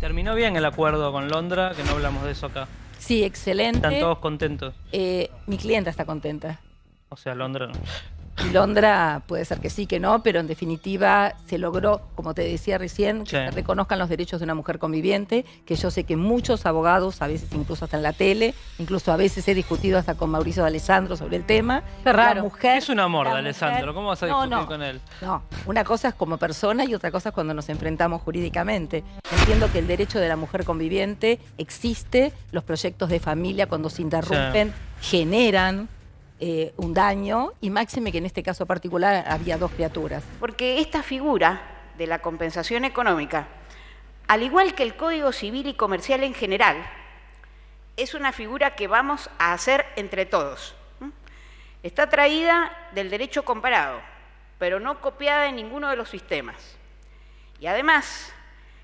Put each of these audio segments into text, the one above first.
Terminó bien el acuerdo con Londra, que no hablamos de eso acá. Sí, excelente. Están todos contentos. Mi clienta está contenta. O sea, Londra no. Y Londra puede ser que sí, que no, pero en definitiva se logró, como te decía recién, que se reconozcan los derechos de una mujer conviviente, que yo sé que muchos abogados, a veces incluso hasta en la tele, incluso a veces he discutido hasta con Mauricio de Alessandro sobre el tema. Qué raro. La mujer, Es un amor de la Alessandro, mujer, ¿cómo vas a discutir con él? No, una cosa es como persona y otra cosa es cuando nos enfrentamos jurídicamente. Entiendo que el derecho de la mujer conviviente existe, los proyectos de familia cuando se interrumpen generan un daño, y máxime que en este caso particular había dos criaturas. Porque esta figura de la compensación económica, al igual que el Código Civil y Comercial en general, es una figura que vamos a hacer entre todos. Está traída del derecho comparado, pero no copiada de ninguno de los sistemas. Y además,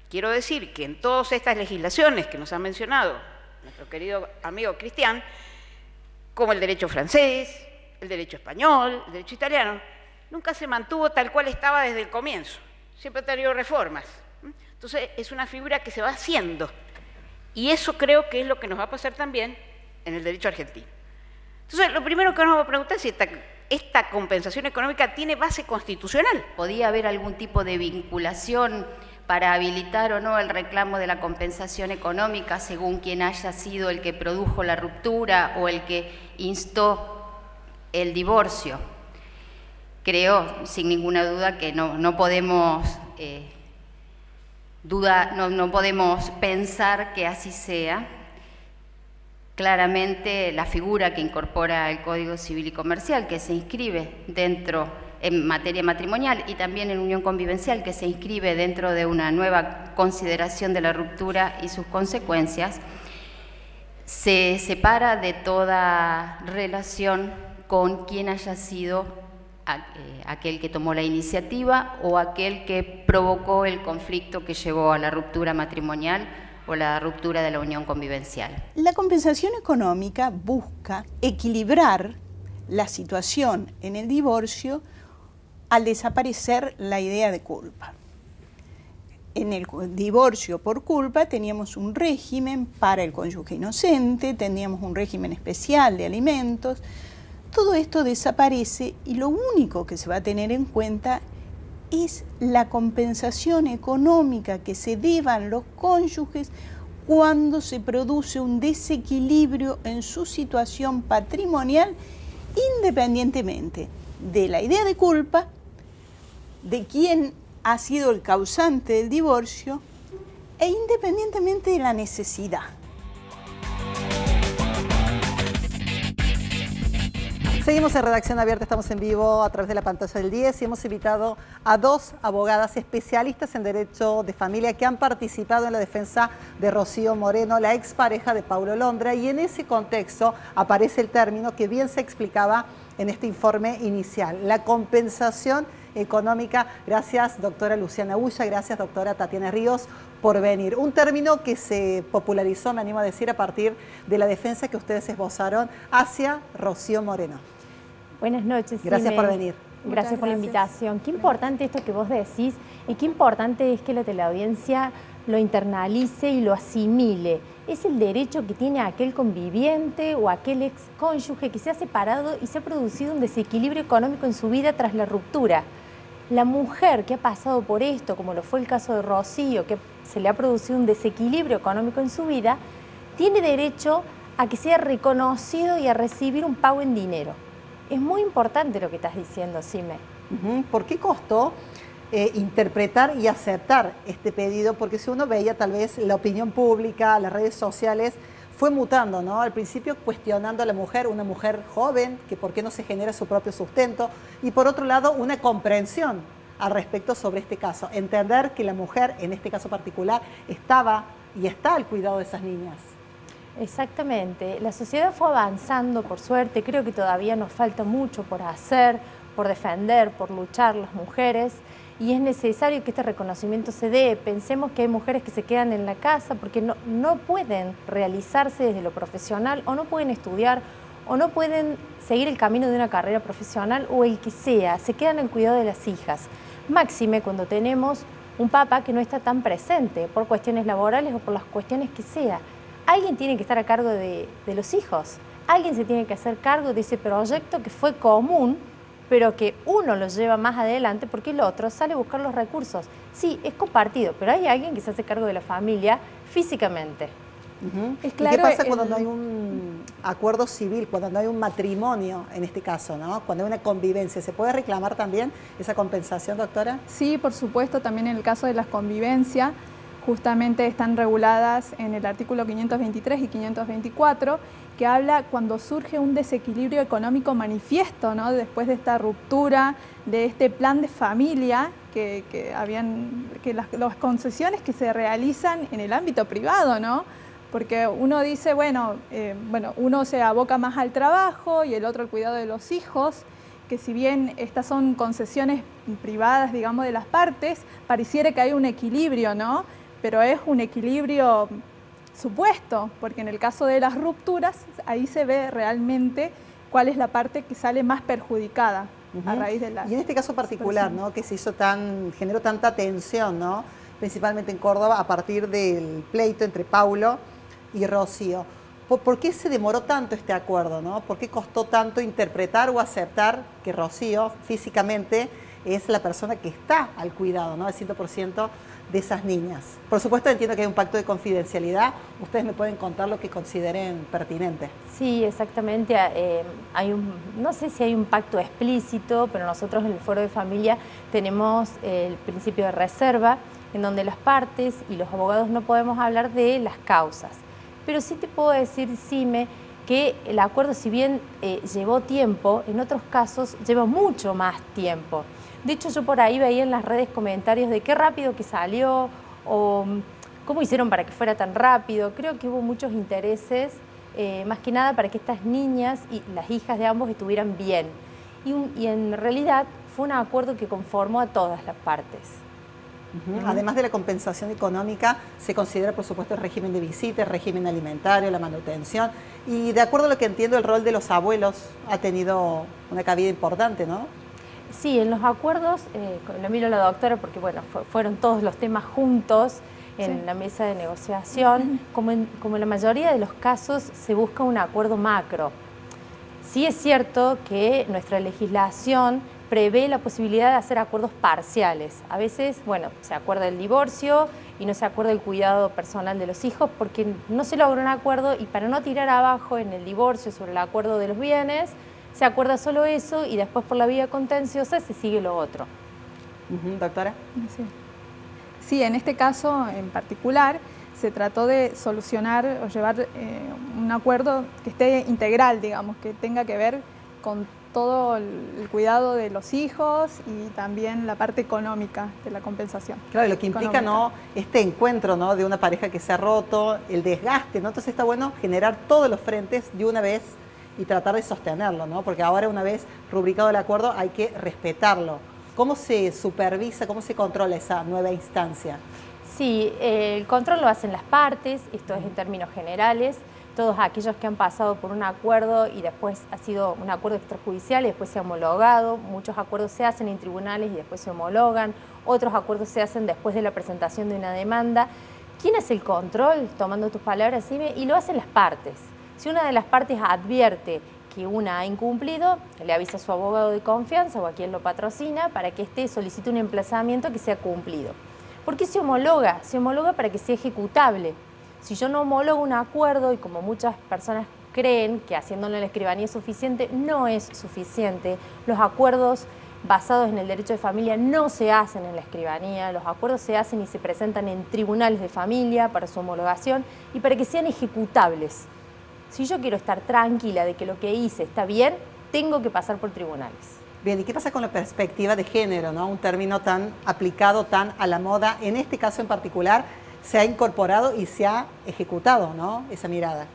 quiero decir que en todas estas legislaciones que nos ha mencionado nuestro querido amigo Cristian, como el derecho francés, el derecho español, el derecho italiano, nunca se mantuvo tal cual estaba desde el comienzo. Siempre ha tenido reformas. Entonces, es una figura que se va haciendo. Y eso creo que es lo que nos va a pasar también en el derecho argentino. Entonces, lo primero que nos vamos a preguntar es si esta compensación económica tiene base constitucional. ¿Podía haber algún tipo de vinculación para habilitar o no el reclamo de la compensación económica según quien haya sido el que produjo la ruptura o el que instó el divorcio? Creo, sin ninguna duda, que no podemos no podemos pensar que así sea. Claramente la figura que incorpora el Código Civil y Comercial, que se inscribe dentro en materia matrimonial y también en unión convivencial, que se inscribe dentro de una nueva consideración de la ruptura y sus consecuencias, se separa de toda relación con quien haya sido aquel que tomó la iniciativa o aquel que provocó el conflicto que llevó a la ruptura matrimonial o la ruptura de la unión convivencial. La compensación económica busca equilibrar la situación en el divorcio al desaparecer la idea de culpa. En el divorcio por culpa teníamos un régimen para el cónyuge inocente, teníamos un régimen especial de alimentos. Todo esto desaparece y lo único que se va a tener en cuenta es la compensación económica que se deban los cónyuges cuando se produce un desequilibrio en su situación patrimonial, independientemente de la idea de culpa, de quién ha sido el causante del divorcio e independientemente de la necesidad. Seguimos en Redacción Abierta, estamos en vivo a través de la pantalla del 10 y hemos invitado a dos abogadas especialistas en Derecho de Familia que han participado en la defensa de Rocío Moreno, la expareja de Paulo Londra, y en ese contexto aparece el término que bien se explicaba en este informe inicial, la compensación económica. Gracias, doctora Luciana Bulla, gracias, doctora Tatiana Ríos, por venir. Un término que se popularizó, me animo a decir, a partir de la defensa que ustedes esbozaron hacia Rocío Moreno. Buenas noches. Gracias por venir. Gracias por la invitación. Qué importante esto que vos decís y qué importante es que la teleaudiencia lo internalice y lo asimile. Es el derecho que tiene aquel conviviente o aquel ex cónyuge que se ha separado y se ha producido un desequilibrio económico en su vida tras la ruptura. La mujer que ha pasado por esto, como lo fue el caso de Rocío, que se le ha producido un desequilibrio económico en su vida, tiene derecho a que sea reconocido y a recibir un pago en dinero. Es muy importante lo que estás diciendo, Sime. ¿Por qué costó interpretar y aceptar este pedido? Porque si uno veía tal vez la opinión pública, las redes sociales, fue mutando, ¿no? Al principio cuestionando a la mujer, una mujer joven, que por qué no se genera su propio sustento, y por otro lado una comprensión al respecto sobre este caso, entender que la mujer, en este caso particular, estaba y está al cuidado de esas niñas. Exactamente, la sociedad fue avanzando, por suerte, creo que todavía nos falta mucho por hacer, por defender, por luchar las mujeres, y es necesario que este reconocimiento se dé. Pensemos que hay mujeres que se quedan en la casa porque no pueden realizarse desde lo profesional, o no pueden estudiar, o no pueden seguir el camino de una carrera profesional o el que sea, se quedan en cuidado de las hijas. Máxime cuando tenemos un papá que no está tan presente por cuestiones laborales o por las cuestiones que sea. Alguien tiene que estar a cargo de los hijos, alguien se tiene que hacer cargo de ese proyecto que fue común, pero que uno lo lleva más adelante porque el otro sale a buscar los recursos. Sí, es compartido, pero hay alguien que se hace cargo de la familia físicamente. Es claro. ¿Y qué pasa cuando no hay un acuerdo civil, cuando no hay un matrimonio en este caso, ¿no? Cuando hay una convivencia? ¿Se puede reclamar también esa compensación, doctora? Sí, por supuesto, también en el caso de las convivencias, justamente están reguladas en el artículo 523 y 524, que habla cuando surge un desequilibrio económico manifiesto, ¿no? Después de esta ruptura, de este plan de familia, las concesiones que se realizan en el ámbito privado, ¿no? Porque uno dice, bueno, uno se aboca más al trabajo y el otro al cuidado de los hijos, que si bien estas son concesiones privadas, digamos, de las partes, pareciera que hay un equilibrio, ¿no? Pero es un equilibrio supuesto, porque en el caso de las rupturas, ahí se ve realmente cuál es la parte que sale más perjudicada a raíz de la... Y en este caso particular, ¿no? Que se hizo generó tanta tensión, ¿no? Principalmente en Córdoba, a partir del pleito entre Paulo y Rocío. ¿Por qué se demoró tanto este acuerdo, ¿no? ¿Por qué costó tanto interpretar o aceptar que Rocío físicamente es la persona que está al cuidado, ¿no? Al 100% de esas niñas? Por supuesto entiendo que hay un pacto de confidencialidad. Ustedes me pueden contar lo que consideren pertinente. Sí, exactamente. No sé si hay un pacto explícito, pero nosotros en el Foro de Familia tenemos el principio de reserva, en donde las partes y los abogados no podemos hablar de las causas. Pero sí te puedo decir, Sime, que el acuerdo, si bien llevó tiempo, en otros casos lleva mucho más tiempo. De hecho, yo por ahí veía en las redes comentarios de qué rápido que salió o cómo hicieron para que fuera tan rápido. Creo que hubo muchos intereses, más que nada para que estas niñas y las hijas de ambos estuvieran bien. Y en realidad fue un acuerdo que conformó a todas las partes. Además de la compensación económica, se considera, por supuesto, el régimen de visita, el régimen alimentario, la manutención. Y de acuerdo a lo que entiendo, el rol de los abuelos ha tenido una cabida importante, ¿no? Sí, en los acuerdos, lo miro a la doctora porque bueno, fueron todos los temas juntos en la mesa de negociación. Como en la mayoría de los casos, se busca un acuerdo macro. Sí es cierto que nuestra legislación prevé la posibilidad de hacer acuerdos parciales. A veces, bueno, se acuerda el divorcio y no se acuerda el cuidado personal de los hijos porque no se logra un acuerdo, y para no tirar abajo en el divorcio sobre el acuerdo de los bienes, se acuerda solo eso y después por la vía contenciosa se sigue lo otro. Doctora. Sí, en este caso en particular se trató de solucionar o llevar un acuerdo que esté integral, digamos, que tenga que ver con todo el cuidado de los hijos y también la parte económica de la compensación. Claro, lo que implica, ¿no?, este encuentro, ¿no?, de una pareja que se ha roto, el desgaste, ¿no? Entonces está bueno generar todos los frentes de una vez y tratar de sostenerlo, ¿no? Porque ahora, una vez rubricado el acuerdo, hay que respetarlo. ¿Cómo se supervisa, cómo se controla esa nueva instancia? Sí, el control lo hacen las partes, esto es en términos generales. Todos aquellos que han pasado por un acuerdo y después ha sido un acuerdo extrajudicial y después se ha homologado. Muchos acuerdos se hacen en tribunales y después se homologan. Otros acuerdos se hacen después de la presentación de una demanda. ¿Quién hace el control? Tomando tus palabras, Sime, y lo hacen las partes. Si una de las partes advierte que una ha incumplido, le avisa a su abogado de confianza o a quien lo patrocina para que éste solicite un emplazamiento que sea cumplido. ¿Por qué se homologa? Se homologa para que sea ejecutable. Si yo no homologo un acuerdo, y como muchas personas creen que haciéndolo en la escribanía es suficiente, no es suficiente. Los acuerdos basados en el derecho de familia no se hacen en la escribanía, los acuerdos se hacen y se presentan en tribunales de familia para su homologación y para que sean ejecutables. Si yo quiero estar tranquila de que lo que hice está bien, tengo que pasar por tribunales. Bien, ¿y qué pasa con la perspectiva de género, ¿no? Un término tan aplicado, tan a la moda. En este caso en particular, se ha incorporado y se ha ejecutado, ¿no?, esa mirada.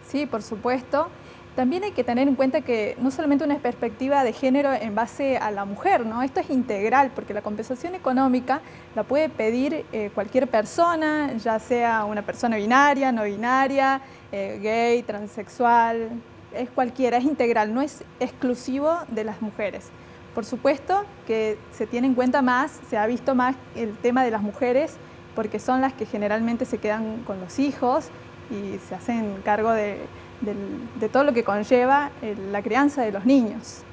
Sí, por supuesto. También hay que tener en cuenta que no solamente una perspectiva de género en base a la mujer, ¿no? Esto es integral, porque la compensación económica la puede pedir cualquier persona, ya sea una persona binaria, no binaria, gay, transexual, es cualquiera, es integral, no es exclusivo de las mujeres. Por supuesto que se tiene en cuenta más, se ha visto más el tema de las mujeres, porque son las que generalmente se quedan con los hijos y se hacen cargo de todo lo que conlleva la crianza de los niños.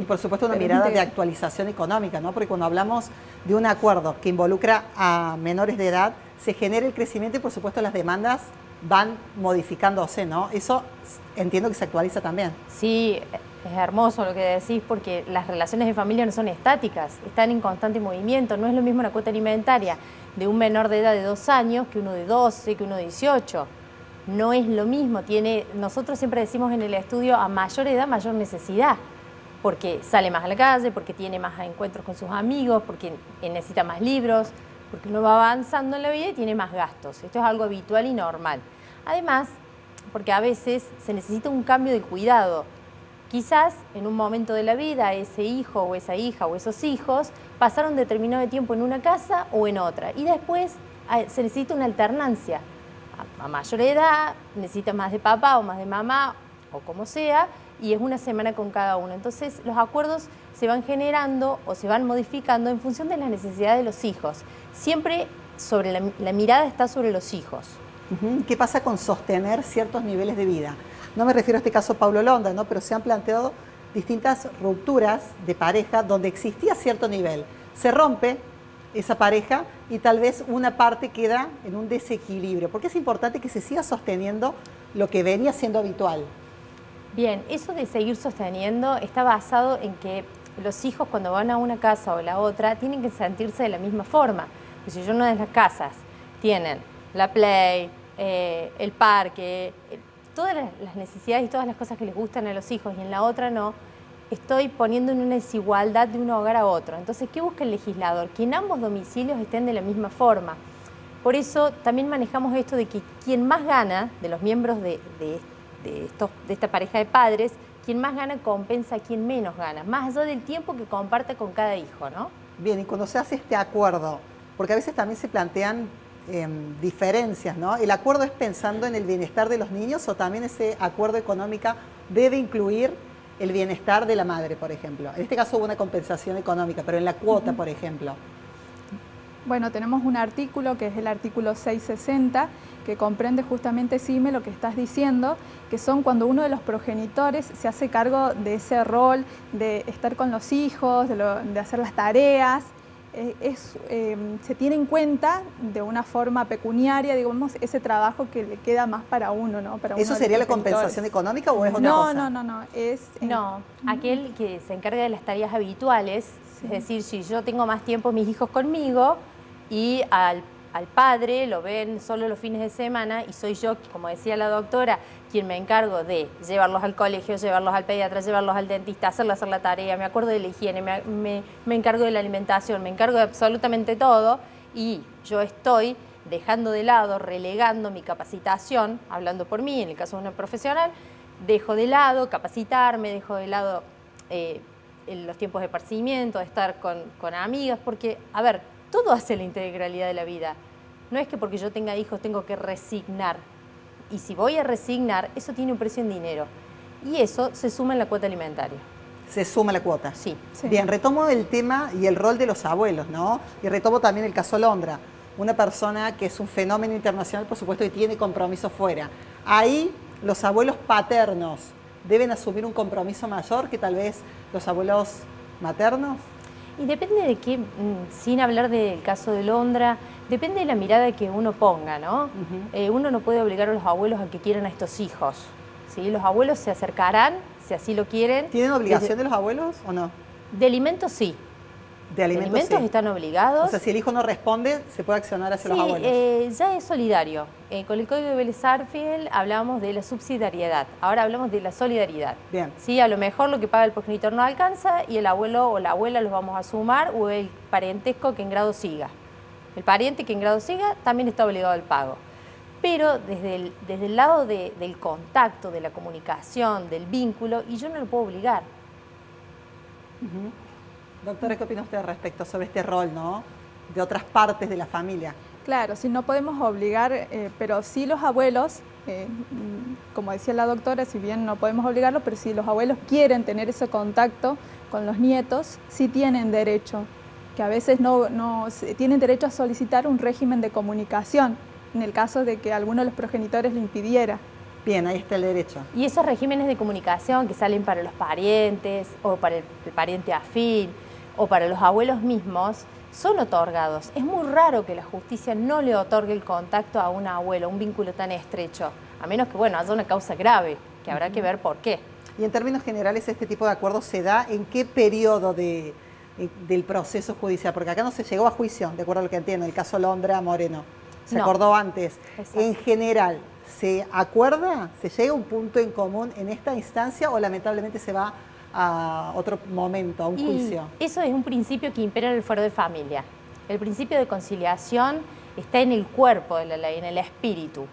Y por supuesto una mirada de actualización económica, ¿no? Porque cuando hablamos de un acuerdo que involucra a menores de edad, se genera el crecimiento y por supuesto las demandas van modificándose, ¿no? Eso entiendo que se actualiza también. Sí, es hermoso lo que decís, porque las relaciones de familia no son estáticas, están en constante movimiento. No es lo mismo una cuota alimentaria de un menor de edad de 2 años que uno de 12, que uno de 18. No es lo mismo. Nosotros siempre decimos en el estudio, a mayor edad, mayor necesidad, porque sale más a la calle, porque tiene más encuentros con sus amigos, porque necesita más libros, porque uno va avanzando en la vida y tiene más gastos. Esto es algo habitual y normal. Además, porque a veces se necesita un cambio de cuidado. Quizás en un momento de la vida ese hijo o esa hija o esos hijos pasaron determinado tiempo en una casa o en otra y después se necesita una alternancia. A mayor edad necesita más de papá o más de mamá o como sea, y es una semana con cada uno. Entonces los acuerdos se van generando o se van modificando en función de las necesidades de los hijos. Siempre la mirada está sobre los hijos. ¿Qué pasa con sostener ciertos niveles de vida? No me refiero a este caso Paulo Londra, ¿no? Pero se han planteado distintas rupturas de pareja donde existía cierto nivel. Se rompe esa pareja y tal vez una parte queda en un desequilibrio. ¿Por qué es importante que se siga sosteniendo lo que venía siendo habitual? Bien, eso de seguir sosteniendo está basado en que los hijos cuando van a una casa o a la otra tienen que sentirse de la misma forma. Si yo en una de las casas tienen la play, el parque, todas las necesidades y todas las cosas que les gustan a los hijos y en la otra no, estoy poniendo en una desigualdad de un hogar a otro. Entonces, ¿qué busca el legislador? Que en ambos domicilios estén de la misma forma. Por eso también manejamos esto de que quien más gana de los miembros de esta pareja de padres, quien más gana compensa a quien menos gana, más allá del tiempo que comparte con cada hijo, ¿no? Bien, y cuando se hace este acuerdo, porque a veces también se plantean diferencias, ¿no? ¿El acuerdo es pensando en el bienestar de los niños o también ese acuerdo económico debe incluir el bienestar de la madre, por ejemplo? En este caso hubo una compensación económica, pero en la cuota, por ejemplo. Bueno, tenemos un artículo que es el artículo 660, que comprende justamente, Sime, lo que estás diciendo, que son cuando uno de los progenitores se hace cargo de ese rol, de estar con los hijos, de hacer las tareas. Se tiene en cuenta de una forma pecuniaria, digamos, ese trabajo que le queda más para uno, ¿no? Para ¿Eso sería la compensación económica o es otra cosa? No. Aquel que se encarga de las tareas habituales, sí. Es decir, si yo tengo más tiempo mis hijos conmigo y al padre lo ven solo los fines de semana y soy yo, como decía la doctora, quien me encargo de llevarlos al colegio, llevarlos al pediatra, llevarlos al dentista, hacer la tarea, me acuerdo de la higiene, me encargo de la alimentación, me encargo de absolutamente todo y yo estoy dejando de lado, relegando mi capacitación, hablando por mí, en el caso de una profesional, dejo de lado capacitarme, dejo de lado los tiempos de esparcimiento, de estar con amigas, porque, a ver, todo hace la integralidad de la vida. No es que porque yo tenga hijos tengo que resignar. Y si voy a resignar, eso tiene un precio en dinero. Y eso se suma en la cuota alimentaria. ¿Se suma la cuota? Sí. Bien, retomo el tema y el rol de los abuelos, ¿no? Y retomo también el caso Londra. Una persona que es un fenómeno internacional, por supuesto, y tiene compromiso fuera. Ahí los abuelos paternos deben asumir un compromiso mayor que tal vez los abuelos maternos. Y depende de qué, sin hablar del caso de Londra, depende de la mirada que uno ponga, ¿no? Uno no puede obligar a los abuelos a que quieran a estos hijos, ¿sí? Los abuelos se acercarán, si así lo quieren. ¿Tienen obligación de los abuelos o no? De alimentos sí. De alimentos sí. Están obligados. O sea, si el hijo no responde, se puede accionar hacia los abuelos. Ya es solidario. Con el Código de Vélez-Sarsfield hablamos de la subsidiariedad. Ahora hablamos de la solidaridad. Bien. Sí, a lo mejor lo que paga el progenitor no alcanza y el abuelo o la abuela los vamos a sumar o el parentesco que en grado siga. El pariente que en grado siga también está obligado al pago. Pero desde el lado del contacto, de la comunicación, del vínculo, y yo no lo puedo obligar. Doctora, ¿qué opina usted respecto sobre este rol, ¿no? De otras partes de la familia? Claro, sí, no podemos obligar, pero sí los abuelos, como decía la doctora, si bien no podemos obligarlos, pero si los abuelos quieren tener ese contacto con los nietos, sí tienen derecho, que a veces no tienen derecho a solicitar un régimen de comunicación, en el caso de que alguno de los progenitores le impidiera. Bien, ahí está el derecho. Y esos regímenes de comunicación que salen para los parientes, o para el pariente afín, o para los abuelos mismos, son otorgados. Es muy raro que la justicia no le otorgue el contacto a un abuelo, un vínculo tan estrecho, a menos que, bueno, haya una causa grave, que habrá que ver por qué. Y en términos generales, ¿este tipo de acuerdo se da en qué periodo del proceso judicial? Porque acá no se llegó a juicio, de acuerdo a lo que entiendo, el caso Londra Moreno. Se acordó antes. Exacto. En general, ¿se acuerda? ¿Se llega a un punto en común en esta instancia o lamentablemente se va a otro momento, a un juicio? Eso es un principio que impera en el fuero de familia. El principio de conciliación está en el cuerpo de la ley, en el espíritu.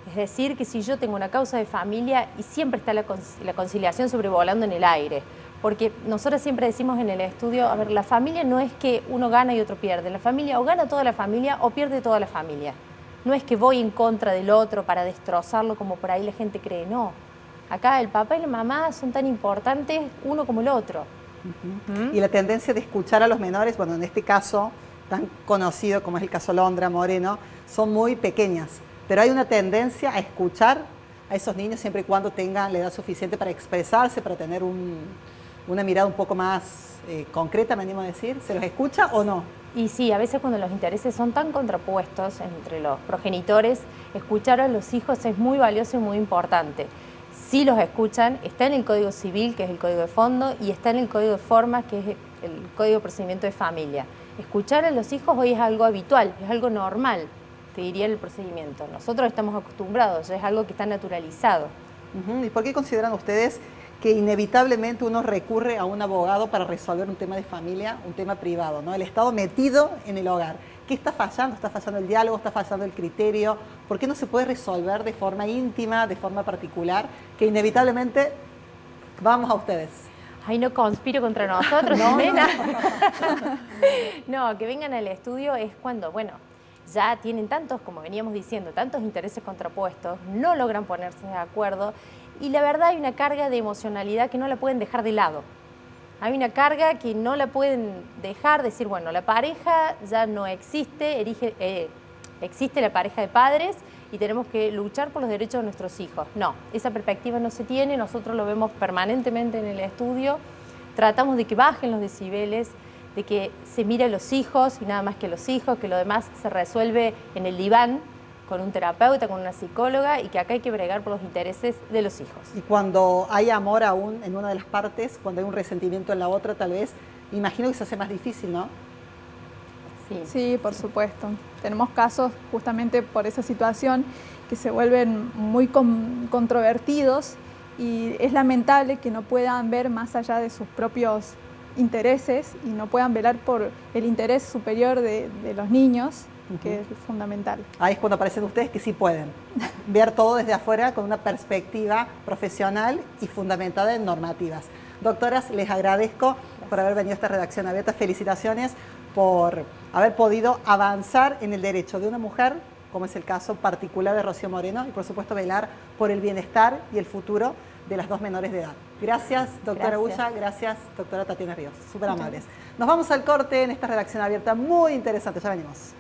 Es decir, que si yo tengo una causa de familia y siempre está la conciliación sobrevolando en el aire, porque nosotros siempre decimos en el estudio, a ver, la familia no es que uno gana y otro pierde, la familia o gana toda la familia o pierde toda la familia. No es que voy en contra del otro para destrozarlo como por ahí la gente cree, no. Acá el papá y la mamá son tan importantes uno como el otro. Y la tendencia de escuchar a los menores, bueno, en este caso tan conocido como es el caso Londra Moreno, son muy pequeñas, pero hay una tendencia a escuchar a esos niños siempre y cuando tengan la edad suficiente para expresarse, para tener una mirada un poco más concreta, me animo a decir. ¿Se los escucha o no? Y sí, a veces cuando los intereses son tan contrapuestos entre los progenitores, escuchar a los hijos es muy valioso y muy importante. Si los escuchan, está en el Código Civil, que es el Código de Fondo, y está en el Código de Formas, que es el Código de Procedimiento de Familia. Escuchar a los hijos hoy es algo habitual, es algo normal, te diría el procedimiento. Nosotros estamos acostumbrados, es algo que está naturalizado. ¿Y por qué consideran ustedes que inevitablemente uno recurre a un abogado para resolver un tema de familia, un tema privado, ¿no? El Estado metido en el hogar. ¿Qué está fallando? ¿Está fallando el diálogo? ¿Está fallando el criterio? ¿Por qué no se puede resolver de forma íntima, de forma particular, que inevitablemente vamos a ustedes? Ay, no conspiro contra nosotros, no, nena. No, que vengan al estudio es cuando, bueno, ya tienen tantos, como veníamos diciendo, tantos intereses contrapuestos, no logran ponerse de acuerdo y la verdad hay una carga de emocionalidad que no la pueden dejar de lado. Hay una carga que no la pueden dejar, decir, bueno, la pareja ya no existe, existe la pareja de padres y tenemos que luchar por los derechos de nuestros hijos. No, esa perspectiva no se tiene, nosotros lo vemos permanentemente en el estudio, tratamos de que bajen los decibeles, de que se mire a los hijos y nada más que los hijos, que lo demás se resuelve en el diván, con un terapeuta, con una psicóloga y que acá hay que bregar por los intereses de los hijos. Y cuando hay amor aún en una de las partes, cuando hay un resentimiento en la otra tal vez, imagino que se hace más difícil, ¿no? Sí, por supuesto. Tenemos casos justamente por esa situación que se vuelven muy controvertidos y es lamentable que no puedan ver más allá de sus propios intereses y no puedan velar por el interés superior de los niños, que es fundamental. Ahí es cuando aparecen ustedes que sí pueden ver todo desde afuera con una perspectiva profesional y fundamentada en normativas. Doctoras, les agradezco por haber venido a esta redacción abierta. Felicitaciones por haber podido avanzar en el derecho de una mujer, como es el caso particular de Rocío Moreno, y por supuesto velar por el bienestar y el futuro de las dos menores de edad. Gracias, doctora Ulla, gracias, doctora Tatiana Ríos, súper amables. Nos vamos al corte en esta redacción abierta muy interesante, ya venimos.